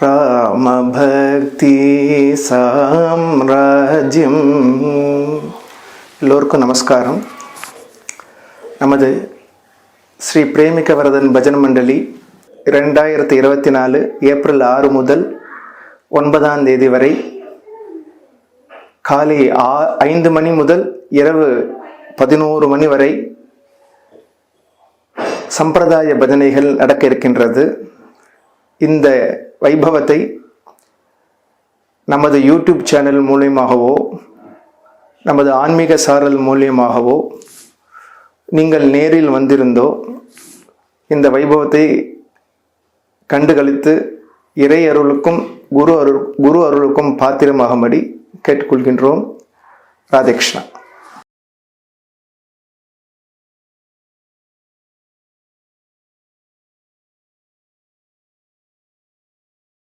ராமபக்தி சாம்ராஜ்யம். எல்லோருக்கும் நமஸ்காரம். நமது ஸ்ரீ பிரேமிக வரதன் பஜன் மண்டலி 2024 ஏப்ரல் 6 முதல் 9ஆம் தேதி வரை காலை 5 மணி முதல் இரவு 11 மணி வரை சம்பிரதாய பஜனைகள் நடக்க இருக்கின்றது. இந்த வைபவத்தை நமது யூடியூப் சேனல் மூலியமாகவோ நமது ஆன்மீக சாரல் மூலியமாகவோ நீங்கள் நேரில் வந்திருந்தோ இந்த வைபவத்தை கண்டுகளித்து இறை அருளுக்கும் குரு அருளுக்கும் பாத்திரமாகும்படி கேட்டுக்கொள்கின்றோம். ராதே கிருஷ்ணா.